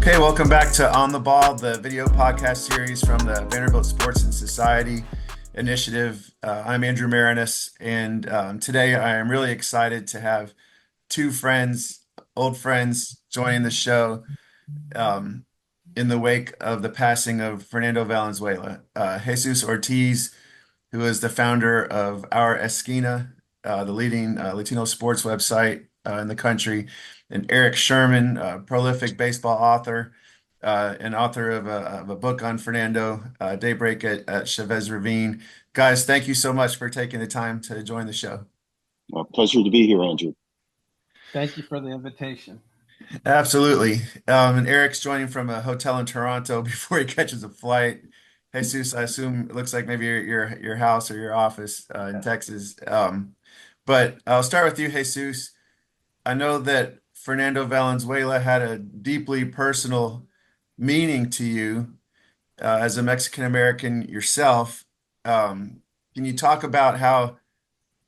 Okay, welcome back to On the Ball, the video podcast series from the Vanderbilt Sports and Society Initiative. I'm Andrew Maraniss, and today I am really excited to have two friends, old friends, joining the show um, in the wake of the passing of Fernando Valenzuela. Jesus Ortiz, who is the founder of Our Esquina, the leading Latino sports website in the country, and Erik Sherman, prolific baseball author and author of a book on Fernando, Daybreak at Chavez Ravine. Guys, thank you so much for taking the time to join the show. Well, pleasure to be here, Andrew. Thank you for the invitation. Absolutely. And Erik's joining from a hotel in Toronto before he catches a flight. Jesus, I assume it looks like maybe your house or your office in Texas. But I'll start with you, Jesus. I know that Fernando Valenzuela had a deeply personal meaning to you as a Mexican American yourself. Can you talk about how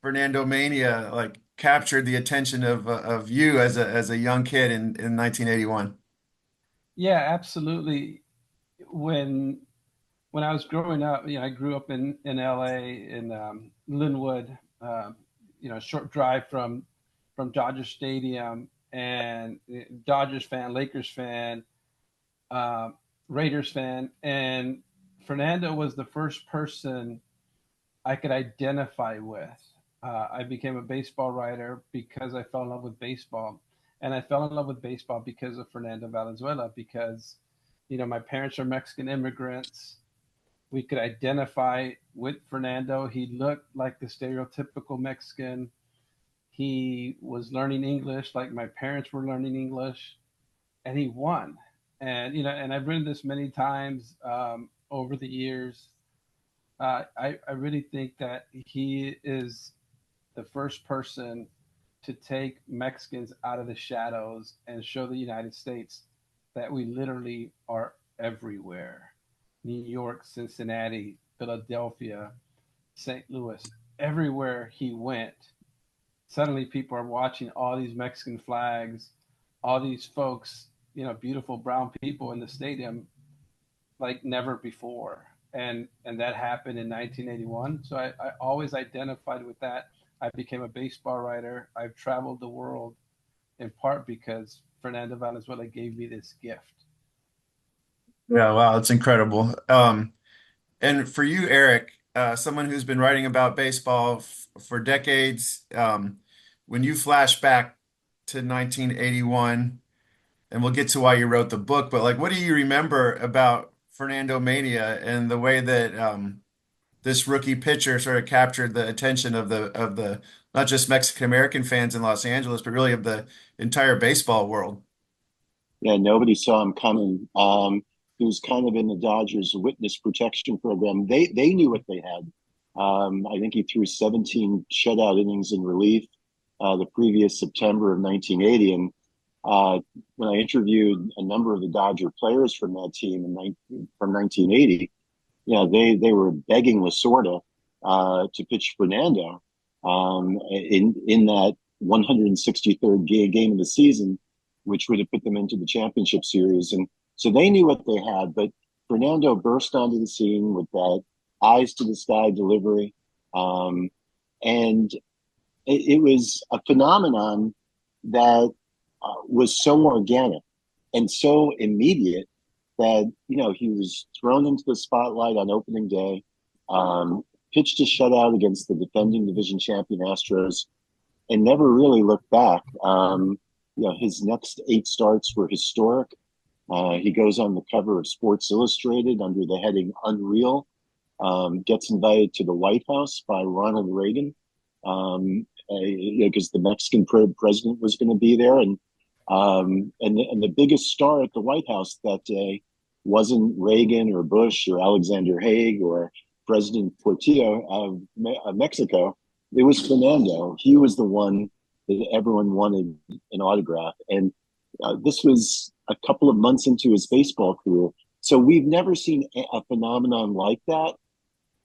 Fernando Mania captured the attention of you as a young kid in 1981? Yeah, absolutely. When I was growing up, I grew up in LA in Linwood, a short drive from Dodger Stadium, and Dodgers fan, Lakers fan, uh, Raiders fan, and Fernando was the first person I could identify with. I became a baseball writer because I fell in love with baseball. And I fell in love with baseball because of Fernando Valenzuela, because, my parents are Mexican immigrants. We could identify with Fernando. He looked like the stereotypical Mexican. He was learning English like my parents were learning English, and he won. And I've written this many times over the years. I really think that he is the first person to take Mexicans out of the shadows and show the United States that we literally are everywhere. New York, Cincinnati, Philadelphia, St. Louis, everywhere he went, suddenly people are watching all these Mexican flags, all these folks, beautiful brown people in the stadium like never before. And that happened in 1981. So I always identified with that. I became a baseball writer. I've traveled the world in part because Fernando Valenzuela gave me this gift. Yeah, wow, that's incredible. And for you, Erik, someone who's been writing about baseball for decades, when you flash back to 1981, and we'll get to why you wrote the book, but what do you remember about Fernando Mania and the way that this rookie pitcher sort of captured the attention of the not just Mexican American fans in Los Angeles, but really of the entire baseball world? Yeah, nobody saw him coming. He was kind of in the Dodgers witness protection program. They knew what they had. I think he threw 17 shutout innings in relief the previous September of 1980. And when I interviewed a number of the Dodger players from that team from 1980, they were begging Lasorda to pitch Fernando in that 163rd game of the season, which would have put them into the championship series. And so they knew what they had, but Fernando burst onto the scene with that eyes to the sky delivery. And it was a phenomenon that was so organic and so immediate that, he was thrown into the spotlight on opening day, pitched a shutout against the defending division champion Astros, and never really looked back. His next 8 starts were historic. He goes on the cover of Sports Illustrated under the heading Unreal, gets invited to the White House by Ronald Reagan, because the Mexican president was going to be there. And the biggest star at the White House that day wasn't Reagan or Bush or Alexander Haig or President Portillo of Mexico. It was Fernando. He was the one that everyone wanted an autograph. And this was a couple of months into his baseball career. So we've never seen a phenomenon like that.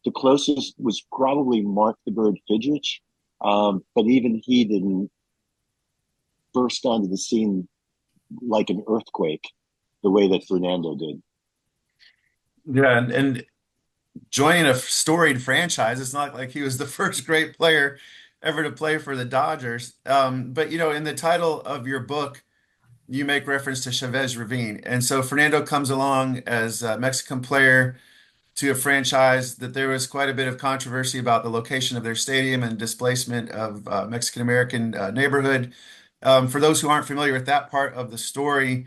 The closest was probably Mark the Bird Fidrich, but even he didn't burst onto the scene like an earthquake. the way that Fernando did. Yeah, and joining a storied franchise, it's not like he was the first great player ever to play for the Dodgers. But in the title of your book, you make reference to Chavez Ravine, and so Fernando comes along as a Mexican player to a franchise that there was quite a bit of controversy about the location of their stadium and displacement of Mexican American neighborhood. For those who aren't familiar with that part of the story,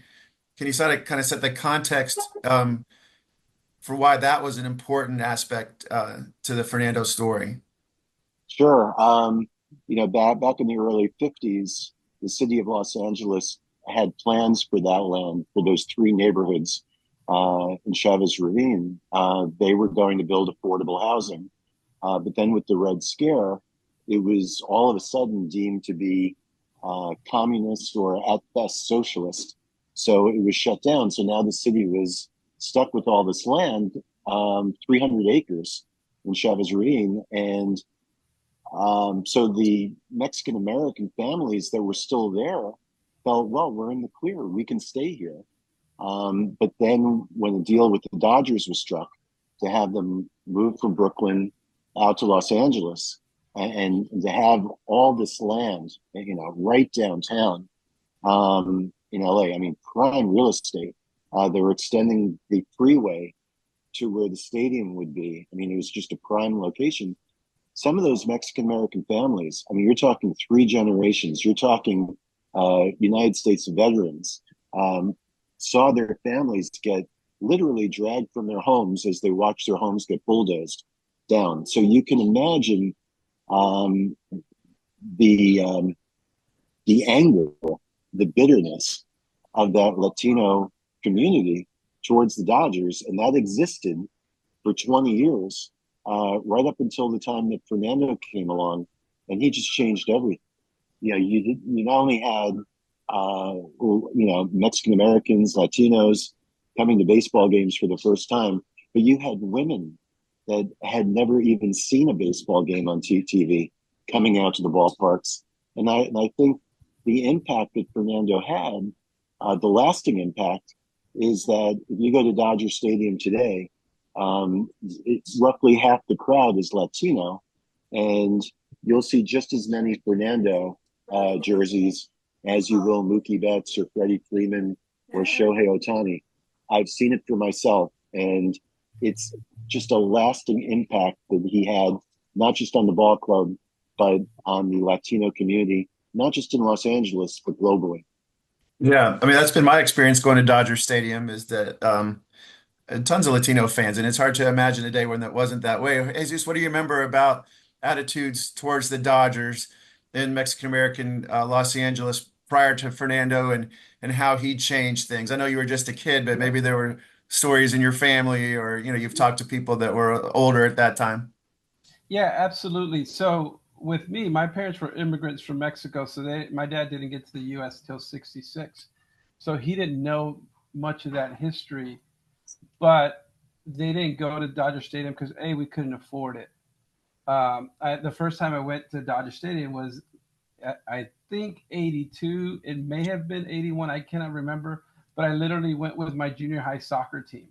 can you sort of kind of set the context for why that was an important aspect to the Fernando story? Sure. Back in the early 50s, the city of Los Angeles had plans for that land, for those three neighborhoods in Chavez Ravine. They were going to build affordable housing. But then with the Red Scare, it was all of a sudden deemed to be communist or at best socialist. So it was shut down. So now the city was stuck with all this land, 300 acres in Chavez Ravine. And so the Mexican American families that were still there felt, well, we're in the clear. We can stay here. But then when the deal with the Dodgers was struck to have them move from Brooklyn out to Los Angeles and to have all this land, right downtown in LA, I mean, prime real estate. They were extending the freeway to where the stadium would be. I mean, it was just a prime location. Some of those Mexican American families, I mean, you're talking three generations, you're talking United States veterans, saw their families get literally dragged from their homes as they watched their homes get bulldozed down. So you can imagine the anger, the bitterness of that Latino community towards the Dodgers, and that existed for 20 years, right up until the time that Fernando came along, and he just changed everything. You not only had Mexican Americans, Latinos coming to baseball games for the first time, but you had women that had never even seen a baseball game on TV coming out to the ballparks. And I think the impact that Fernando had, the lasting impact, is that if you go to Dodger Stadium today, it's roughly half the crowd is Latino, and you'll see just as many Fernando jerseys as you will Mookie Betts or Freddie Freeman or Shohei Ohtani. I've seen it for myself, and it's just a lasting impact that he had, not just on the ball club, but on the Latino community, not just in Los Angeles, but globally. Yeah, I mean that's been my experience going to Dodger Stadium is that tons of Latino fans, and it's hard to imagine a day when that wasn't that way. Jesus, what do you remember about attitudes towards the Dodgers in Mexican American Los Angeles prior to Fernando and how he changed things? I know you were just a kid, but maybe there were stories in your family or you've talked to people that were older at that time. Yeah, absolutely. So with me, my parents were immigrants from Mexico, so my dad didn't get to the U.S. till '66, so he didn't know much of that history. But they didn't go to Dodger Stadium because we couldn't afford it. The first time I went to Dodger Stadium was, I think, '82. It may have been '81. I cannot remember. But I literally went with my junior high soccer team,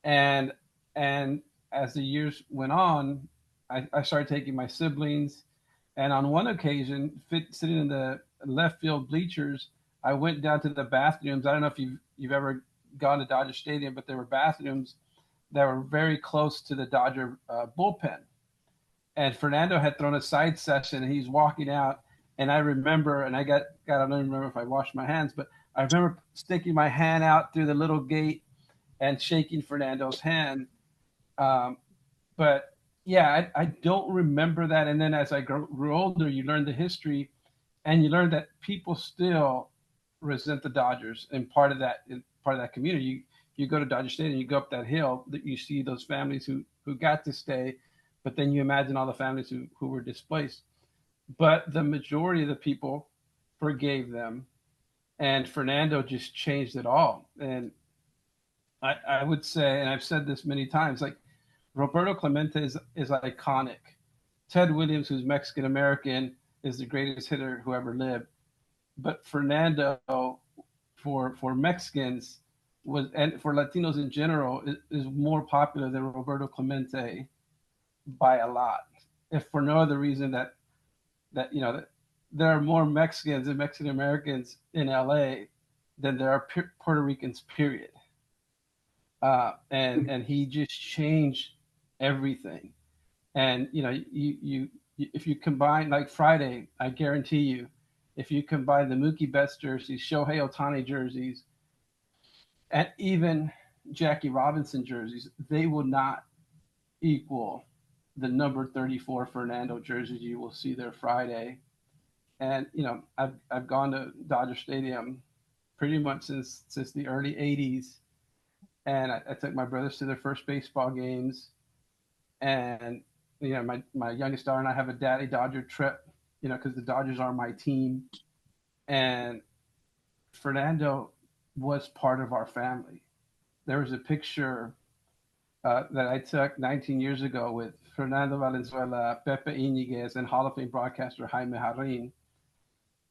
and and as the years went on, I started taking my siblings, and on one occasion, sitting in the left field bleachers, I went down to the bathrooms. I don't know if you've ever gone to Dodger Stadium, but there were bathrooms that were very close to the Dodger bullpen. And Fernando had thrown a side session, and he's walking out. And I remember, and I don't remember if I washed my hands, but I remember sticking my hand out through the little gate and shaking Fernando's hand. Um, but yeah, I don't remember that. And then as I grew older, you learn the history, and you learn that people still resent the Dodgers, and part of that community. You go to Dodger Stadium, you go up that hill, that you see those families who got to stay, but then you imagine all the families who were displaced. But the majority of the people forgave them, and Fernando just changed it all. And I would say, and I've said this many times, like Roberto Clemente is iconic. Ted Williams, who's Mexican American, is the greatest hitter who ever lived. But Fernando, for Mexicans, was, and for Latinos in general, is more popular than Roberto Clemente by a lot. If for no other reason that that there are more Mexicans and Mexican Americans in LA than there are Puerto Ricans. Period. And he just changed everything. And you if you combine, like Friday, I guarantee you, if you combine the Mookie Betts jerseys, Shohei Ohtani jerseys, and even Jackie Robinson jerseys, they will not equal the number 34 Fernando jerseys you will see there Friday. And I've gone to Dodger Stadium pretty much since the early '80s, and I took my brothers to their first baseball games, and my youngest daughter and I have a daddy Dodger trip, because the Dodgers are my team, and Fernando was part of our family. There was a picture that I took 19 years ago with Fernando Valenzuela, Pepe Iñiguez, and Hall of Fame broadcaster Jaime Jarrin.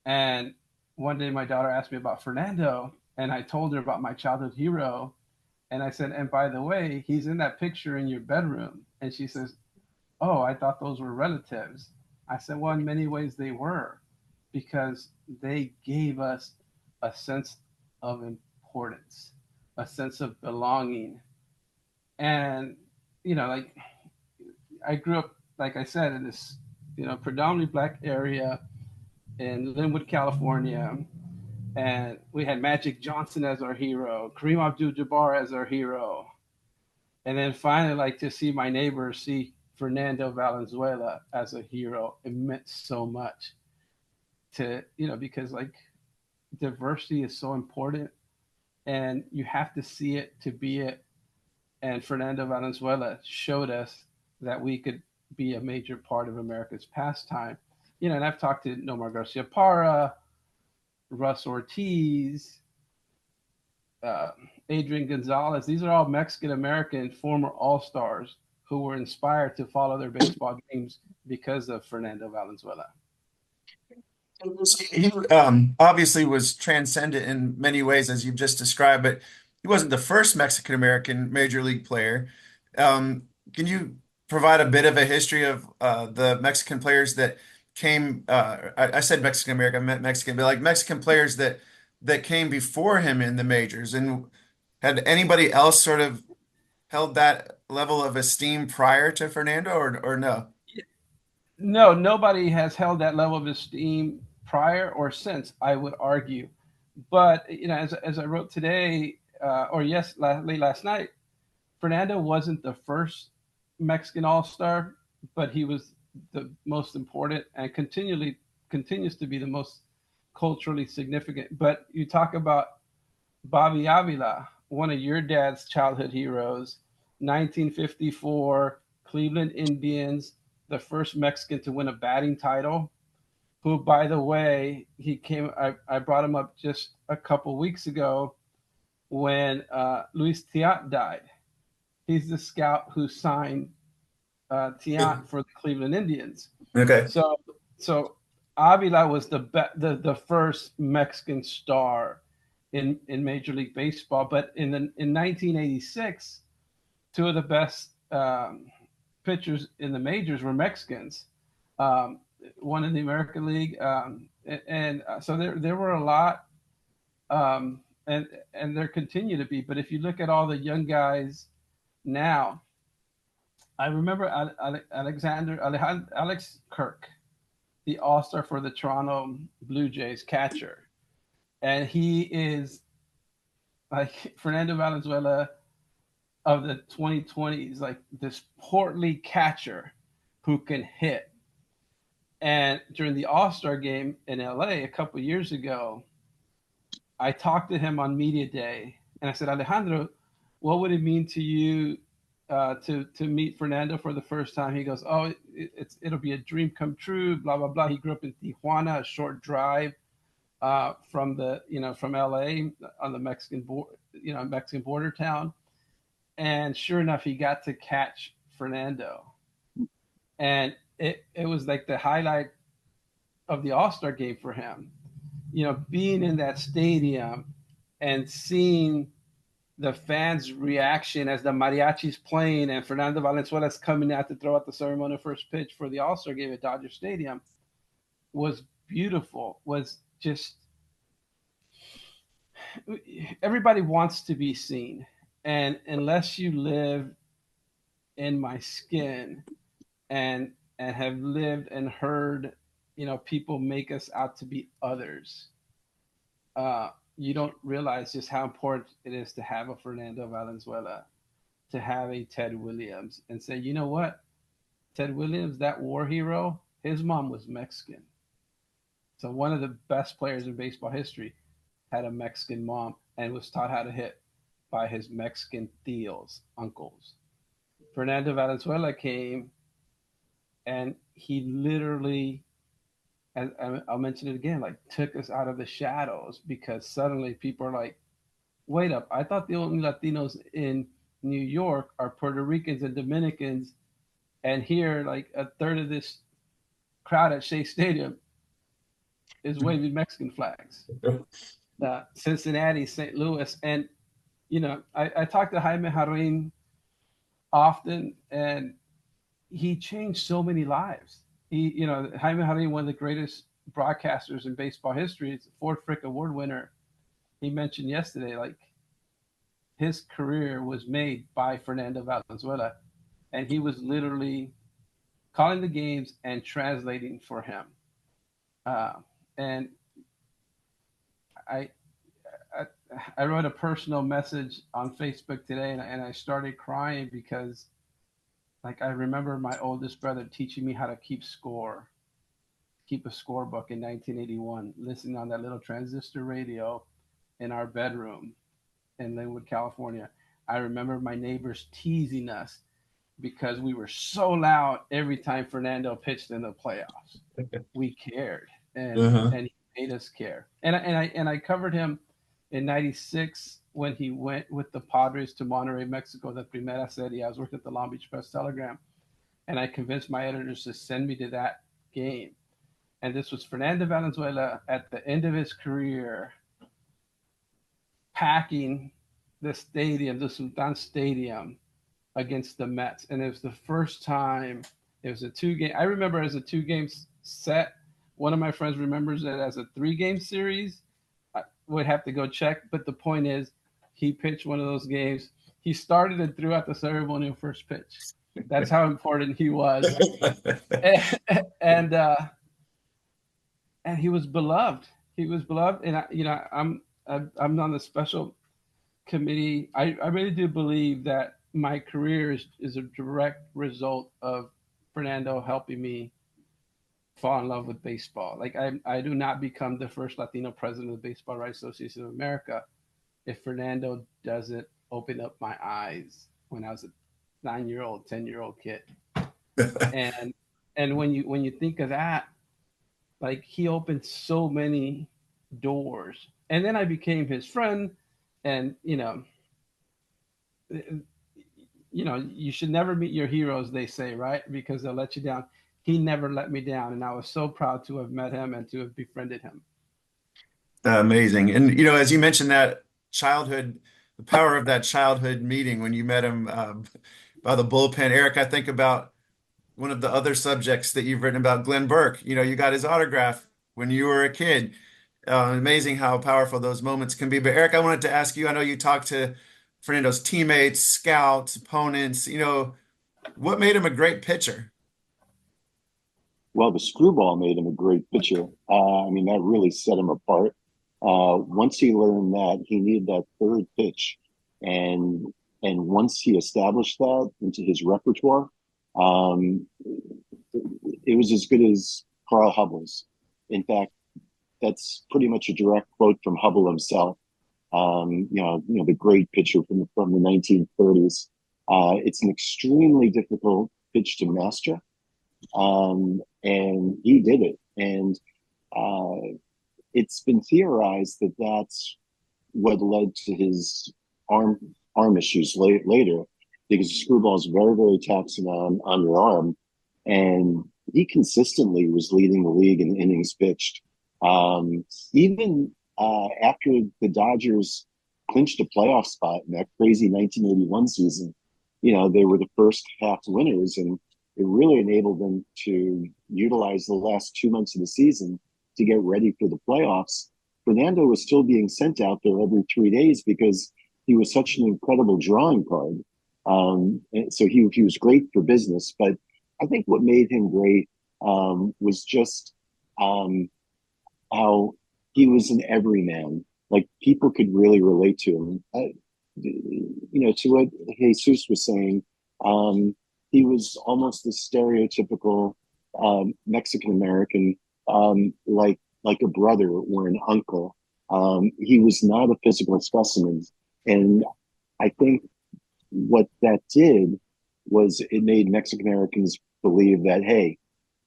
And one day my daughter asked me about Fernando, and I told her about my childhood hero. And I said, and by the way, he's in that picture in your bedroom. And she says, oh, I thought those were relatives. I said, well, in many ways they were, because they gave us a sense of importance, a sense of belonging. And, like, I grew up, like I said, in this, predominantly Black area in Linwood, California. And we had Magic Johnson as our hero, Kareem Abdul-Jabbar as our hero. And then finally, like, to see my neighbors see Fernando Valenzuela as a hero, it meant so much to, because, like, diversity is so important, and you have to see it to be it. And Fernando Valenzuela showed us that we could be a major part of America's pastime. And I've talked to Nomar Garcia Parra, Russ Ortiz, Adrian Gonzalez. These are all Mexican American former All-Stars who were inspired to follow their baseball dreams because of Fernando Valenzuela. He obviously was transcendent in many ways, as you've just described, but he wasn't the first Mexican American major league player. Can you provide a bit of a history of the Mexican players that came? I said Mexican American, I meant Mexican, but like Mexican players that came before him in the majors, and had anybody else sort of held that level of esteem prior to Fernando, or no? No, nobody has held that level of esteem prior or since, I would argue. But as I wrote today, late last night, Fernando wasn't the first Mexican All-Star, but he was the most important, and continues to be the most culturally significant. But you talk about Bobby Avila, one of your dad's childhood heroes, 1954 Cleveland Indians, the first Mexican to win a batting title, who, by the way, I brought him up just a couple weeks ago when Luis Tiant died. He's the scout who signed Tiant for the Cleveland Indians. Okay. So Avila was the first Mexican star in Major League Baseball. But in 1986, two of the best pitchers in the majors were Mexicans. One in the American League, and so there were a lot, and there continue to be. But if you look at all the young guys now, I remember Alex Kirk, the All-Star for the Toronto Blue Jays catcher, and he is like Fernando Valenzuela of the 2020s, like this portly catcher who can hit. And during the All-Star game in LA a couple years ago, I talked to him on media day, and I said, Alejandro, what would it mean to you to meet Fernando for the first time? He goes, oh, it'll be a dream come true, blah, blah, blah. He grew up in Tijuana, a short drive from LA on the Mexican border town. And sure enough, he got to catch Fernando. And it was like the highlight of the All-Star game for him. Being in that stadium and seeing the fans' reaction as the mariachi's playing and Fernando Valenzuela's coming out to throw out the ceremonial first pitch for the All-Star game at Dodger Stadium was beautiful. Was just everybody wants to be seen, and unless you live in my skin and have lived and heard, people make us out to be others, you don't realize just how important it is to have a Fernando Valenzuela, to have a Ted Williams, and say, you know what, Ted Williams, that war hero, his mom was Mexican. So one of the best players in baseball history had a Mexican mom and was taught how to hit by his Mexican tíos, uncles. Fernando Valenzuela came and he literally, and I'll mention it again, like took us out of the shadows, because suddenly people are like, wait up, I thought the only Latinos in New York are Puerto Ricans and Dominicans, and here like a third of this crowd at Shea Stadium is waving Mexican flags. Cincinnati, St. Louis, and I talk to Jaime Jarrín often, and he changed so many lives. Jaime Jarrín, one of the greatest broadcasters in baseball history, is a Ford Frick Award winner. He mentioned yesterday, like his career was made by Fernando Valenzuela, and he was literally calling the games and translating for him. And I wrote a personal message on Facebook today, and I started crying because, like, I remember my oldest brother teaching me how to keep a scorebook in 1981, listening on that little transistor radio in our bedroom in Linwood, California. I remember my neighbors teasing us because we were so loud every time Fernando pitched in the playoffs. We cared, and he made us care. And I covered him in '96 when he went with the Padres to Monterrey, Mexico, the Primera Serie. I was working at the Long Beach Press Telegram, and I convinced my editors to send me to that game. And this was Fernando Valenzuela at the end of his career, packing the stadium, the Sultan Stadium, against the Mets. And it was the first time. It was a 2-game. I remember as a 2-game set. One of my friends remembers it as a 3-game series. I would have to go check. But the point is, he pitched one of those games. He started and threw out the ceremonial first pitch. That's how important he was. and he was beloved. He was beloved. And I'm on the special committee. I really do believe that my career is a direct result of Fernando helping me fall in love with baseball. Like I do not become the first Latino president of the Baseball Writers Association of America if Fernando doesn't open up my eyes when I was a 9-year-old, 10-year-old kid. and when you think of that, like he opened so many doors. And then I became his friend, and you should never meet your heroes, they say, right? Because they'll let you down. He never let me down, and I was so proud to have met him and to have befriended him. Amazing. And, as you mentioned that childhood, the power of that childhood meeting when you met him by the bullpen. Erik, I think about one of the other subjects that you've written about, Glenn Burke. You got his autograph when you were a kid. Amazing how powerful those moments can be. But Erik, I wanted to ask you, I know you talked to Fernando's teammates, scouts, opponents. What made him a great pitcher? Well, the screwball made him a great pitcher. That really set him apart. Once he learned that, he needed that third pitch. And once he established that into his repertoire, it was as good as Carl Hubbell's. In fact, that's pretty much a direct quote from Hubbell himself. The great pitcher from the 1930s. It's an extremely difficult pitch to master. And he did it. And it's been theorized that that's what led to his arm issues later, because the screwball is very, very taxing on your arm. And he consistently was leading the league in innings pitched. Even after the Dodgers clinched a playoff spot in that crazy 1981 season. They were the first half winners, and it really enabled them to utilize the last 2 months of the season to get ready for the playoffs. Fernando was still being sent out there every 3 days because he was such an incredible drawing card. So he was great for business, but I think what made him great was just how he was an everyman. Like, people could really relate to him. To what Jesus was saying, he was almost the stereotypical Mexican American, like a brother or an uncle. He was not a physical specimen, and I think what that did was it made Mexican Americans believe that, hey,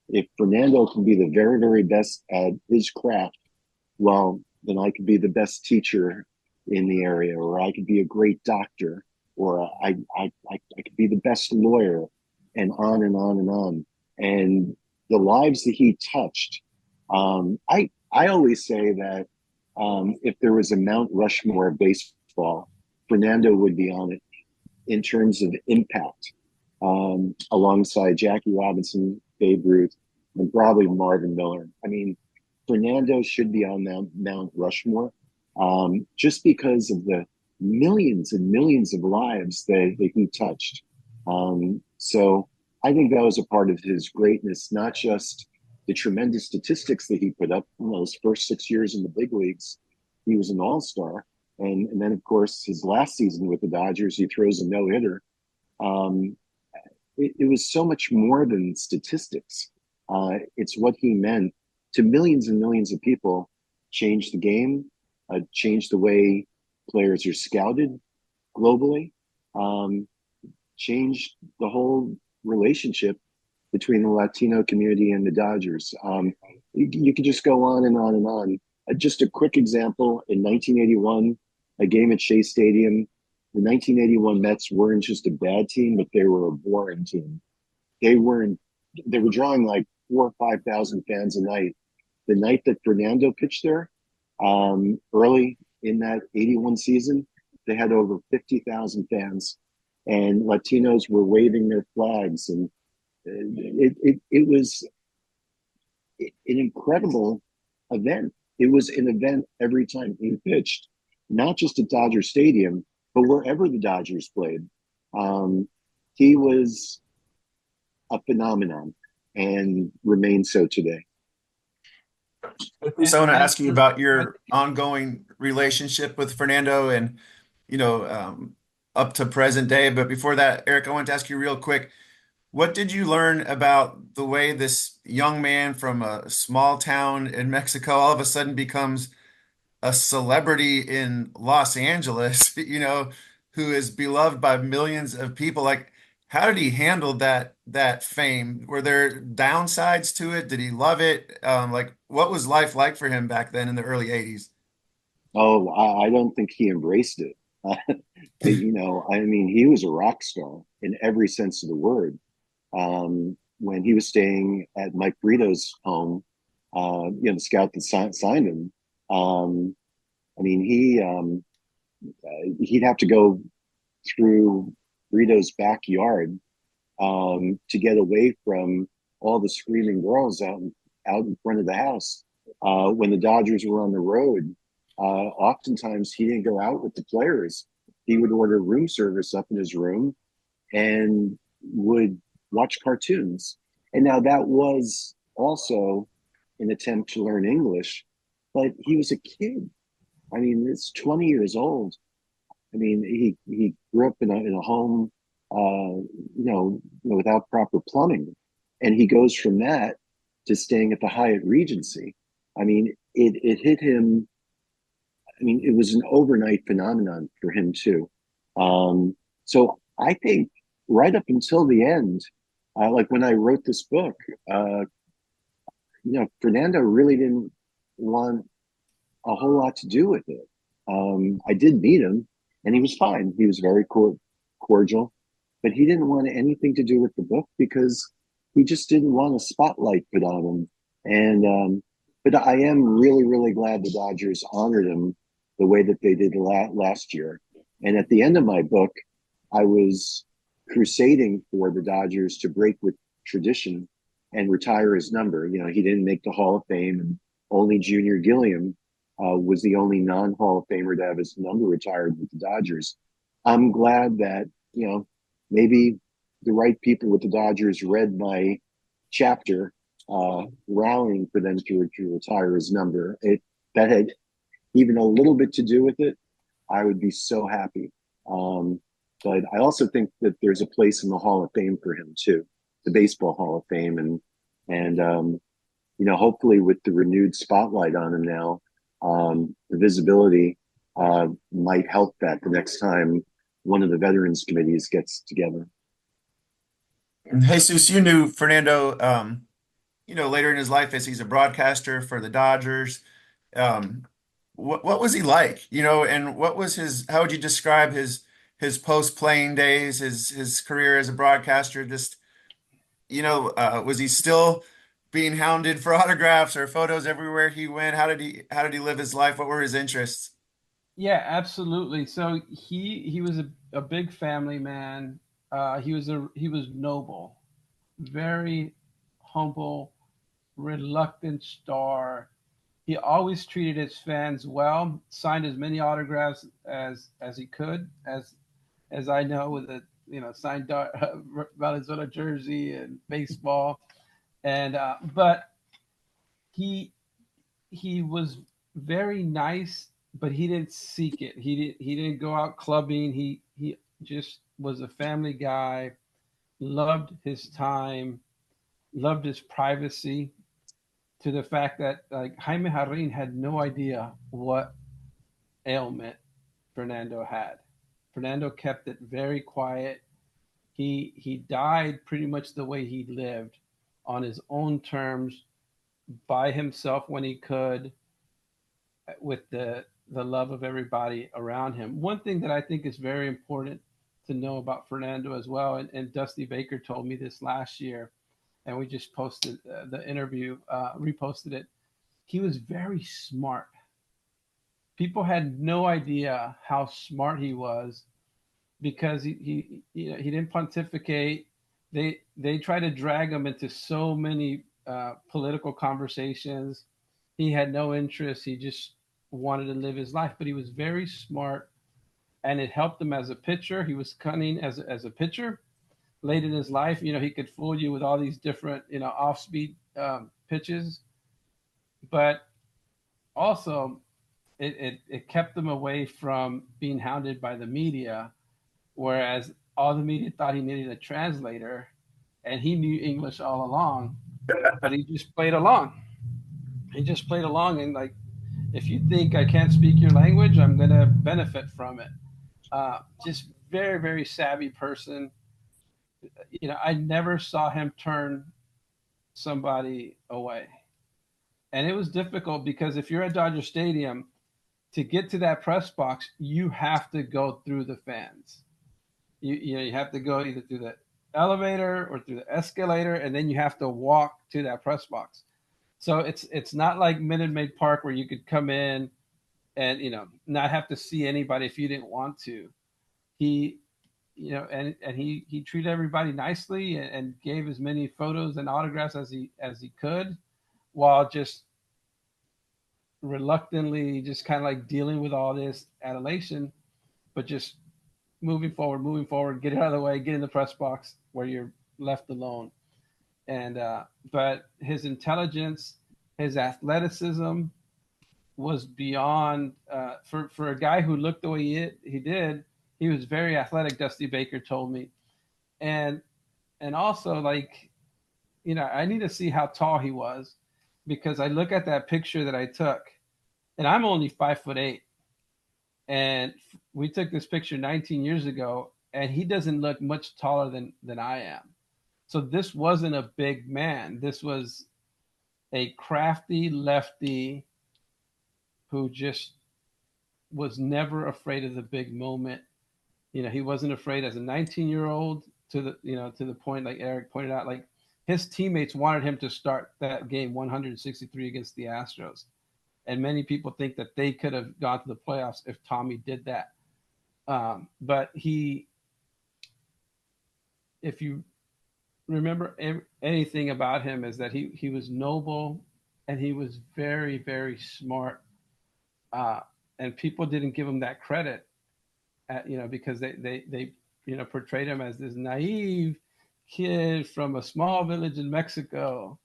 if Fernando can be the very, very best at his craft, well, then I could be the best teacher in the area, or I could be a great doctor, or I could be the best lawyer, and on and on and on. And the lives that he touched, I always say that if there was a Mount Rushmore of baseball, Fernando would be on it in terms of impact, alongside Jackie Robinson, Babe Ruth, and probably Marvin Miller. I mean, Fernando should be on Mount Rushmore, just because of the millions and millions of lives that he touched. So I think that was a part of his greatness, not just the tremendous statistics that he put up in those first 6 years in the big leagues. He was an all-star. And then, of course, his last season with the Dodgers, he throws a no-hitter. It was so much more than statistics. It's what he meant to millions and millions of people. Changed the game, changed the way players are scouted globally, changed the whole relationship between the Latino community and the Dodgers. You could just go on and on and on. Just a quick example, in 1981, a game at Shea Stadium, the 1981 Mets weren't just a bad team, but they were a boring team. They were drawing like 4,000 or 5,000 fans a night. The night that Fernando pitched there, early in that 81 season, they had over 50,000 fans, and Latinos were waving their flags, and it was an incredible event. It was an event every time he pitched, not just at Dodger Stadium, but wherever the Dodgers played. He was a phenomenon and remains so today. So I want to ask you about your ongoing relationship with Fernando and, up to present day. But before that, Erik, I wanted to ask you real quick, what did you learn about the way this young man from a small town in Mexico all of a sudden becomes a celebrity in Los Angeles, who is beloved by millions of people? Like, how did he handle that fame? Were there downsides to it? Did he love it? Like, what was life like for him back then in the early 80s? Oh, I don't think he embraced it. I mean, he was a rock star in every sense of the word. When he was staying at Mike Brito's home, the scout that signed him, I mean, he'd have to go through Brito's backyard to get away from all the screaming girls out in front of the house. When the Dodgers were on the road, oftentimes he didn't go out with the players. He would order room service up in his room and would watch cartoons. And now that was also an attempt to learn English, but he was a kid. I mean, it's 20 years old. I mean, he grew up in a home, without proper plumbing, and he goes from that to staying at the Hyatt Regency. I mean, it hit him. I mean, it was an overnight phenomenon for him too. So I think right up until the end, like when I wrote this book, Fernando really didn't want a whole lot to do with it. I did meet him, and he was fine. He was very cordial, but he didn't want anything to do with the book because he just didn't want a spotlight put on him. And but I am really, really glad the Dodgers honored him the way that they did last year. And at the end of my book, I was crusading for the Dodgers to break with tradition and retire his number. You know, he didn't make the Hall of Fame, and only Junior Gilliam was the only non-Hall of Famer to have his number retired with the Dodgers. I'm glad that, you know, maybe the right people with the Dodgers read my chapter rallying for them to retire his number. That had even a little bit to do with it, I would be so happy. But I also think that there's a place in the Hall of Fame for him too, the Baseball Hall of Fame, and you know, hopefully with the renewed spotlight on him now, the visibility might help that the next time one of the veterans committees gets together. Jesus, you knew Fernando, later in his life as he's a broadcaster for the Dodgers. Um, what was he like? And what was how would you describe his post-playing days, his career as a broadcaster? Just, was he still being hounded for autographs or photos everywhere he went? How did he live his life? What were his interests? Yeah, absolutely. So he was a big family man. He was noble, very humble, reluctant star. He always treated his fans well, signed as many autographs as he could, as I know, with a signed Valenzuela jersey and baseball, and but he he was very nice, but he didn't seek it. He didn't go out clubbing. He just was a family guy, loved his time, loved his privacy, to the fact that like Jaime Jarrin had no idea what ailment Fernando had. Fernando kept it very quiet. He died pretty much the way he lived, on his own terms, by himself when he could, with the love of everybody around him. One thing that I think is very important to know about Fernando as well, and Dusty Baker told me this last year, and we just posted the interview, reposted it. He was very smart. People had no idea how smart he was, because he didn't pontificate. They tried to drag him into so many political conversations. He had no interest. He just wanted to live his life, but he was very smart, and it helped him as a pitcher. He was cunning as a pitcher. Late in his life, he could fool you with all these different, off speed pitches, but also it kept him away from being hounded by the media, whereas all the media thought he needed a translator, and he knew English all along, but he just played along. He just played along, and like, if you think I can't speak your language, I'm gonna benefit from it. Just very, very savvy person. I never saw him turn somebody away, and it was difficult because if you're at Dodger Stadium, to get to that press box, you have to go through the fans. You have to go either through the elevator or through the escalator, and then you have to walk to that press box. So it's not like Minute Maid Park where you could come in and not have to see anybody if you didn't want to. He and he treated everybody nicely, and gave as many photos and autographs as he could, while just reluctantly just kind of like dealing with all this adulation, but just moving forward, get it out of the way, get in the press box where you're left alone. And but his intelligence, his athleticism was beyond, for a guy who looked the way he did. He was very athletic. Dusty Baker told me, and also, like, I need to see how tall he was, because I look at that picture that I took, and I'm only 5'8", and we took this picture 19 years ago, and he doesn't look much taller than I am. So this wasn't a big man. This was a crafty lefty who just was never afraid of the big moment. He wasn't afraid as a 19-year-old, to the point, like Erik pointed out, like, his teammates wanted him to start that game 163 against the Astros. and many people think that they could have gone to the playoffs if Tommy did that. But if you remember anything about him, is that he was noble, and he was very, very smart, uh, and people didn't give him that credit, because they portrayed him as this naive kid from a small village in Mexico,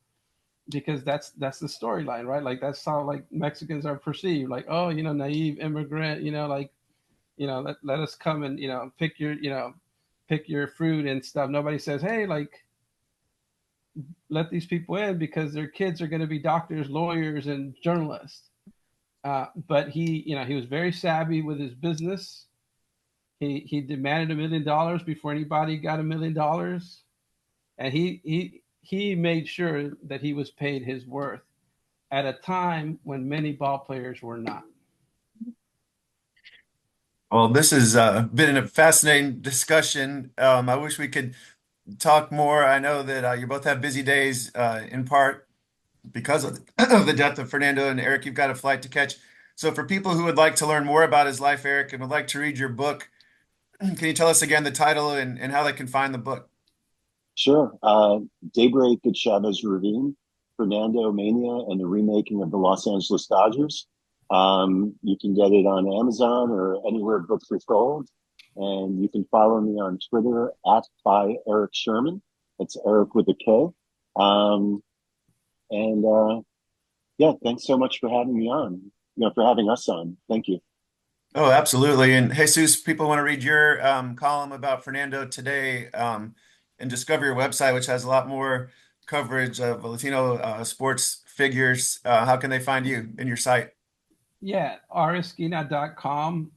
because that's the storyline, right? Like that's how like Mexicans are perceived, like, oh, naive immigrant, like, let us come and pick your fruit and stuff. Nobody says, hey, like, let these people in because their kids are going to be doctors, lawyers, and journalists. But he was very savvy with his business. He demanded $1 million before anybody got $1 million, and he made sure that he was paid his worth at a time when many ball players were not. Well, this has been a fascinating discussion. I wish we could talk more. I know that you both have busy days, in part because of of the death of Fernando, and Erik, you've got a flight to catch. So, for people who would like to learn more about his life, Erik, and would like to read your book, can you tell us again the title and how they can find the book? Sure. Daybreak at Chavez Ravine, Fernando Mania, and the remaking of the Los Angeles Dodgers. You can get it on Amazon or anywhere books are sold. And you can follow me on Twitter at by Erik Sherman. That's Erik with a K. And yeah, thanks so much for having me on. For having us on. Thank you. Oh, absolutely. And Jesus, people want to read your column about Fernando today, and discover your website, which has a lot more coverage of Latino sports figures. How can they find you in your site? Yeah, resquina.com,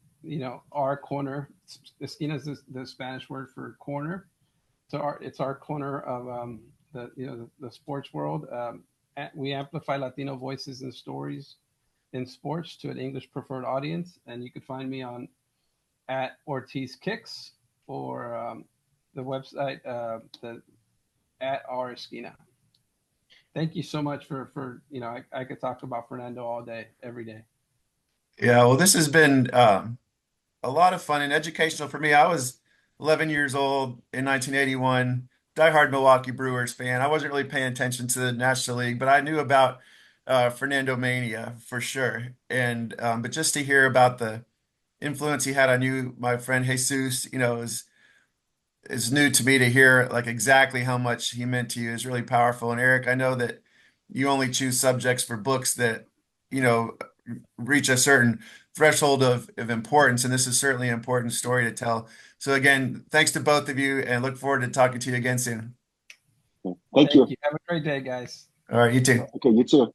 our corner. Esquina is the Spanish word for corner. So it's our corner of the sports world. We amplify Latino voices and stories in sports to an English preferred audience, and you can find me on at Ortiz Kicks, or the website, the at our Esquina. Thank you so much for I could talk about Fernando all day, every day. Yeah, well, this has been a lot of fun and educational for me. I was 11 years old in 1981, diehard Milwaukee Brewers fan. I wasn't really paying attention to the National League, but I knew about Fernando Mania for sure. And but just to hear about the influence he had on you, my friend Jesus, is new to me. To hear like exactly how much he meant to you is really powerful. And Erik, I know that you only choose subjects for books that, you know, reach a certain threshold of importance, and this is certainly an important story to tell. So again, thanks to both of you, and look forward to talking to you again soon. Thank Thank you. you. Have a great day, guys. All right, you too. Okay, you too.